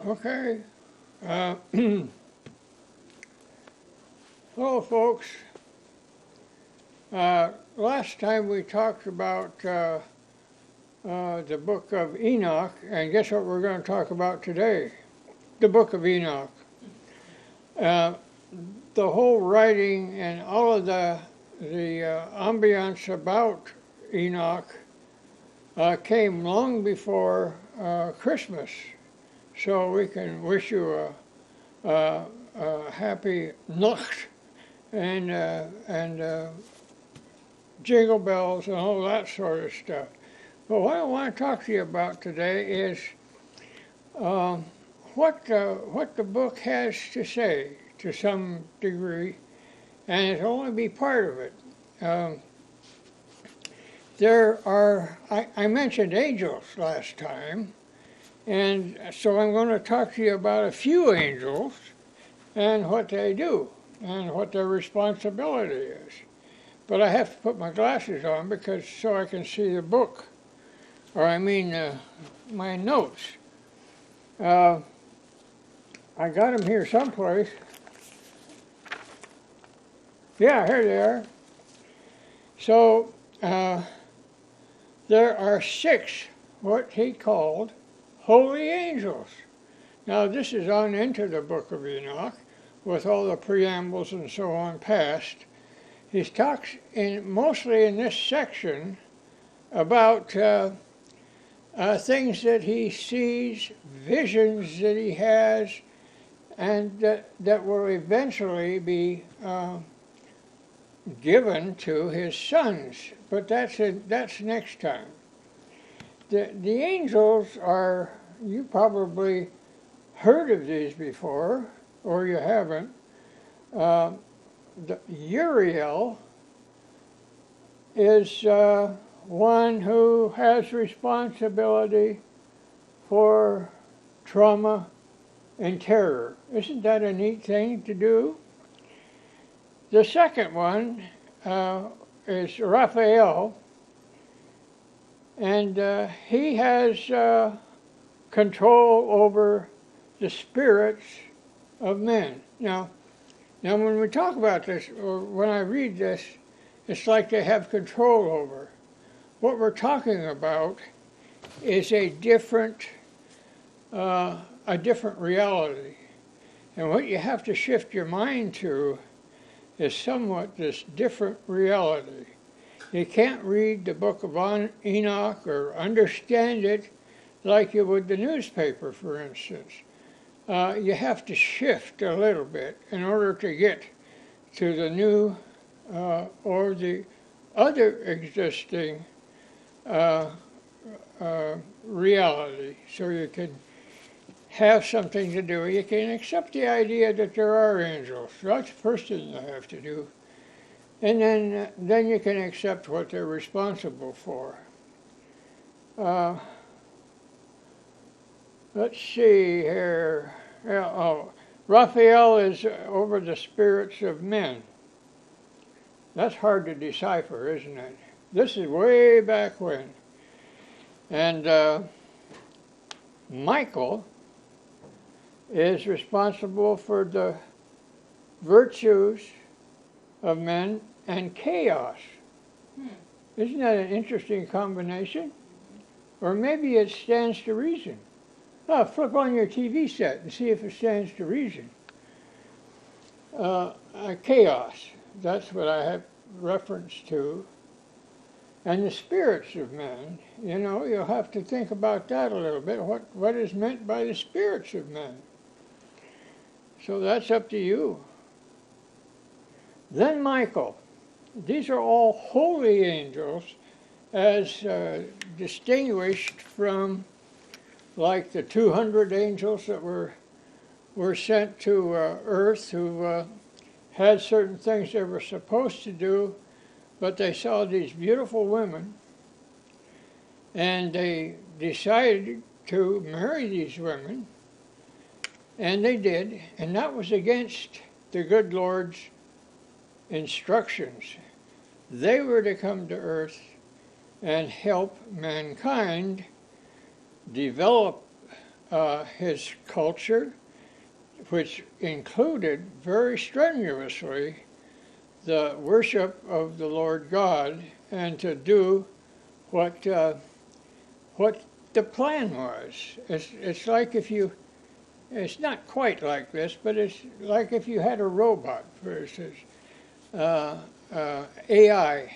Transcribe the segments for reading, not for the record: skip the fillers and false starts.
Okay. Uh, Hello, folks. Last time we talked about the Book of Enoch, and guess what we're going to talk about today? The Book of Enoch. The whole writing and all of the ambiance about Enoch came long before Christmas. So we can wish you a happy Nacht and jingle bells and all that sort of stuff. But what I want to talk to you about today is what the book has to say to some degree, and it'll only be part of it. I mentioned angels last time, and so I'm going to talk to you about a few angels and what they do and what their responsibility is. But I have to put my glasses on because so I can see the book, or I mean my notes. I got them here someplace. Yeah, here they are. So there are 6 what he called holy angels. Now this is on into the Book of Enoch with all the preambles and so on past. He talks mostly in this section about things that he sees, visions that he has, and that will eventually be given to his sons. But that's next time. The angels are, you probably heard of these before, or you haven't. Uriel is one who has responsibility for trauma and terror. Isn't that a neat thing to do? The second one is Raphael, and he has control over the spirits of men. Now when we talk about this, or when I read this, it's like they have control over. What we're talking about is a different reality. And what you have to shift your mind to is somewhat this different reality. You can't read the Book of Enoch or understand it like you would the newspaper, for instance. You have to shift a little bit in order to get to the new or the other existing reality, so you can have something to do. You can accept the idea that there are angels. That's the first thing you have to do. And then you can accept what they're responsible for. Let's see here. Raphael is over the spirits of men. That's hard to decipher, isn't it? This is way back when. And Michael is responsible for the virtues of men and chaos. Isn't that an interesting combination? Or maybe it stands to reason. Flip on your TV set and see if it stands to reason. Chaos, that's what I have reference to. And the spirits of men, you'll have to think about that a little bit. What is meant by the spirits of men? So that's up to you. Then Michael. These are all holy angels as distinguished from like the 200 angels that were sent to earth who had certain things they were supposed to do, but they saw these beautiful women and they decided to marry these women, and they did, and that was against the good Lord's instructions. They were to come to earth and help mankind develop his culture, which included very strenuously the worship of the Lord God and to do what the plan was. It's like if you, it's not quite like this, but it's like if you had a robot, for instance, AI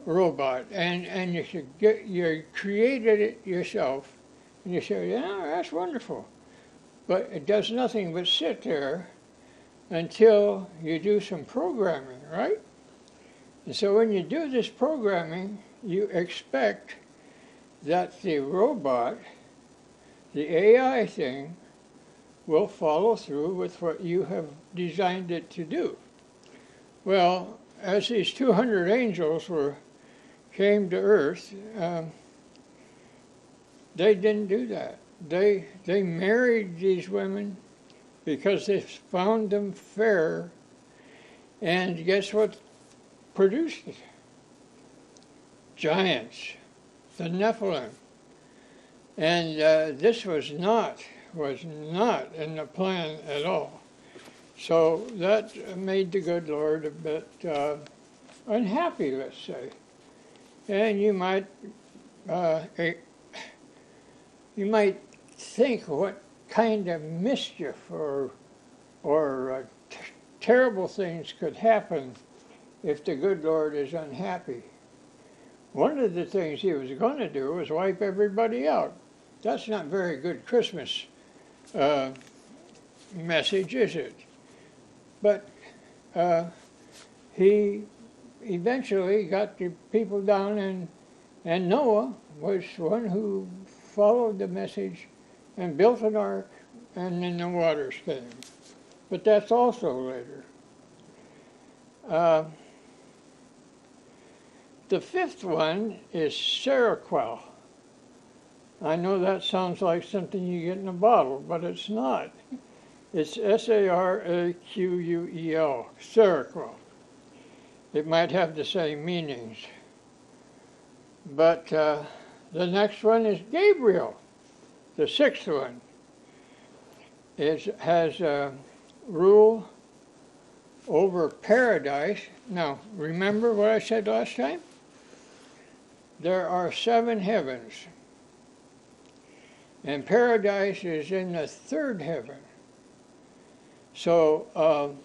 robot, and you created it yourself, and you say, yeah, that's wonderful, but it does nothing but sit there until you do some programming, right? And so when you do this programming, you expect that the robot, the AI thing, will follow through with what you have designed it to do. Well, as these 200 angels came to earth, they didn't do that. They married these women because they found them fair, and guess what produced it? Giants, the Nephilim. And this was not in the plan at all. So that made the good Lord a bit unhappy, let's say. And you might think what kind of mischief or terrible things could happen if the good Lord is unhappy. One of the things he was going to do was wipe everybody out. That's not very good Christmas message, is it? But he eventually got the people down, and Noah was one who followed the message and built an ark, and then the waters came. But that's also later. The fifth one is Seroquel. I know that sounds like something you get in a bottle, but it's not. It's Saraquel, Seroquel. It might have the same meanings. But the next one is Gabriel, the sixth one. It has rule over paradise. Now, remember what I said last time? There are 7 heavens, and paradise is in the 3rd heaven. So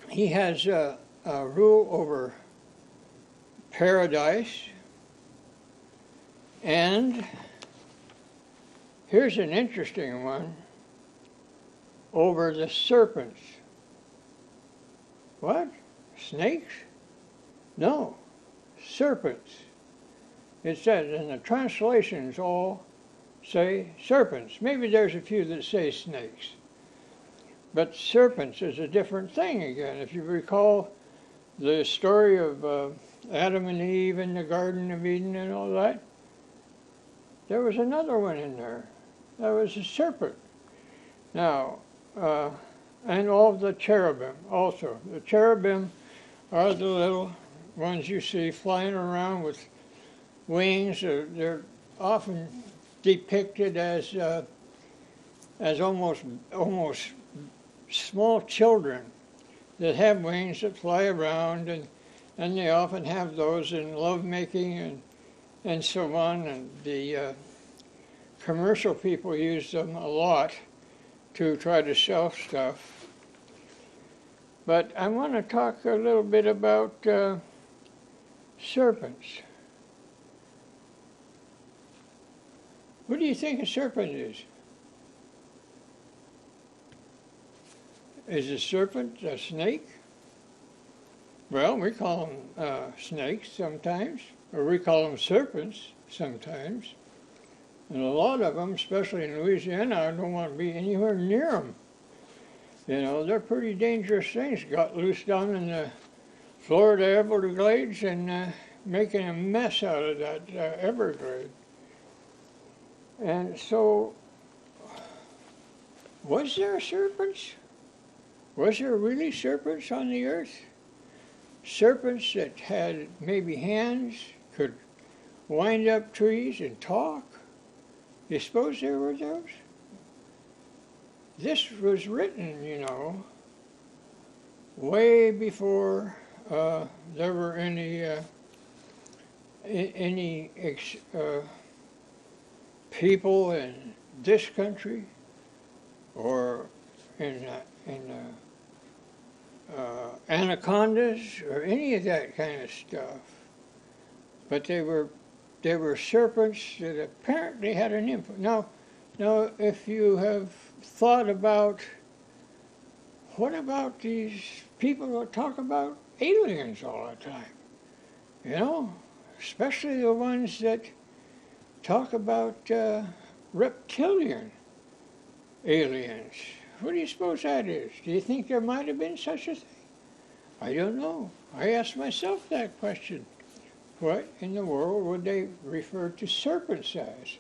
he has a rule over paradise, and here's an interesting one, over the serpents. What? Snakes? No, serpents. It says, and the translations all say serpents. Maybe there's a few that say snakes. But serpents is a different thing again. If you recall the story of Adam and Eve in the Garden of Eden and all that, there was another one in there. That was a serpent. Now, and all the cherubim also. The cherubim are the little ones you see flying around with wings. They're often depicted as almost small children that have wings that fly around, and they often have those in lovemaking and so on. And the commercial people use them a lot to try to sell stuff. But I want to talk a little bit about serpents. What do you think a serpent is? Is a serpent a snake? Well, we call them snakes sometimes, or we call them serpents sometimes. And a lot of them, especially in Louisiana, I don't want to be anywhere near them. You know, they're pretty dangerous things. Got loose down in the Florida Everglades and making a mess out of that Everglade. And so, was there serpents? Was there really serpents on the earth? Serpents that had maybe hands, could wind up trees and talk You suppose there were those? This was written, way before there were any people in this country or in anacondas or any of that kind of stuff. But they were serpents that apparently had an input. Now, if you have thought about what about these people that talk about aliens all the time, especially the ones that talk about reptilian aliens. What do you suppose that is? Do you think there might have been such a thing? I don't know. I asked myself that question. What in the world would they refer to serpents as?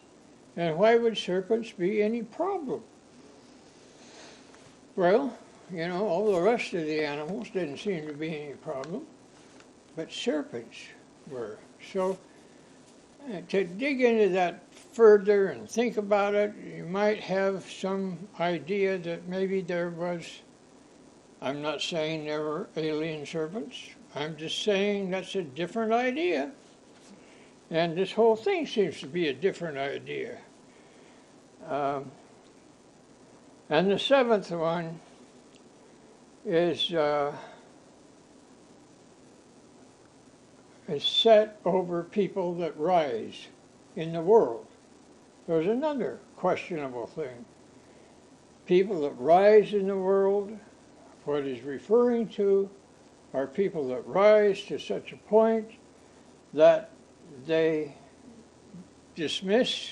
And why would serpents be any problem? Well, all the rest of the animals didn't seem to be any problem, but serpents were. So to dig into that further and think about it, you might have some idea that maybe there was, I'm not saying there were alien serpents, I'm just saying that's a different idea. And this whole thing seems to be a different idea. And the seventh one is set over people that rise in the world. There's another questionable thing. People that rise in the world, what he's referring to are people that rise to such a point that they dismiss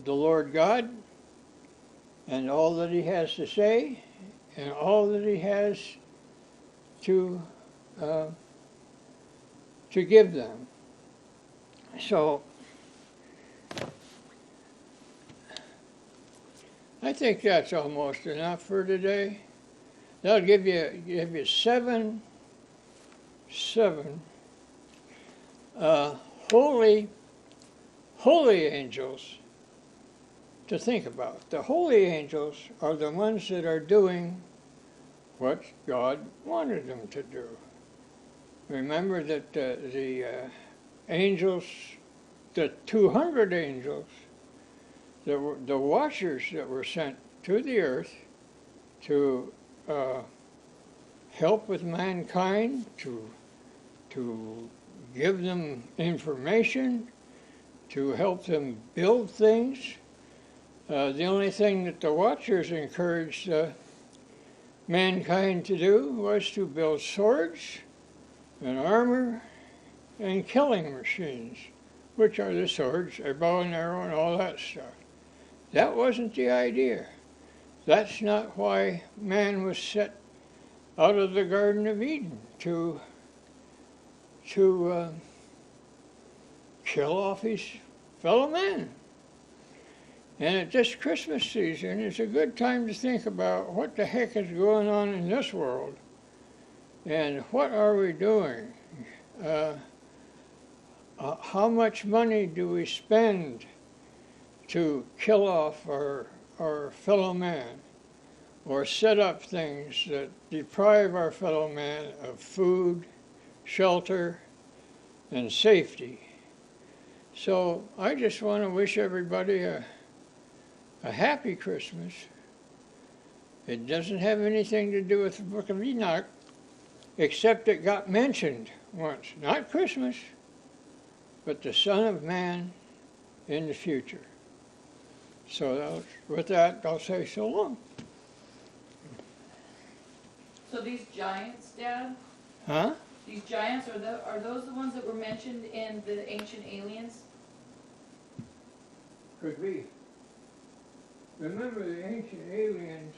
the Lord God and all that he has to say and all that he has to give them. So I think that's almost enough for today. That'll give you seven holy angels to think about. The holy angels are the ones that are doing what God wanted them to do. Remember that the angels, the 200 angels, the watchers that were sent to the earth to help with mankind, to give them information, to help them build things. The only thing that the watchers encouraged mankind to do was to build swords and armor and killing machines, which are the swords, a bow and arrow and all that stuff. That wasn't the idea. That's not why man was set out of the Garden of Eden, to kill off his fellow man. And at this Christmas season, it's a good time to think about what the heck is going on in this world and what are we doing? How much money do we spend to kill off our fellow man or set up things that deprive our fellow man of food, shelter, and safety? So I just want to wish everybody a happy Christmas. It doesn't have anything to do with the Book of Enoch, except it got mentioned once. Not Christmas, but the Son of Man in the future. So with that, I'll say so long. So these giants, Dad? Huh? These giants, are those the ones that were mentioned in the Ancient Aliens? Could be. Remember, the ancient aliens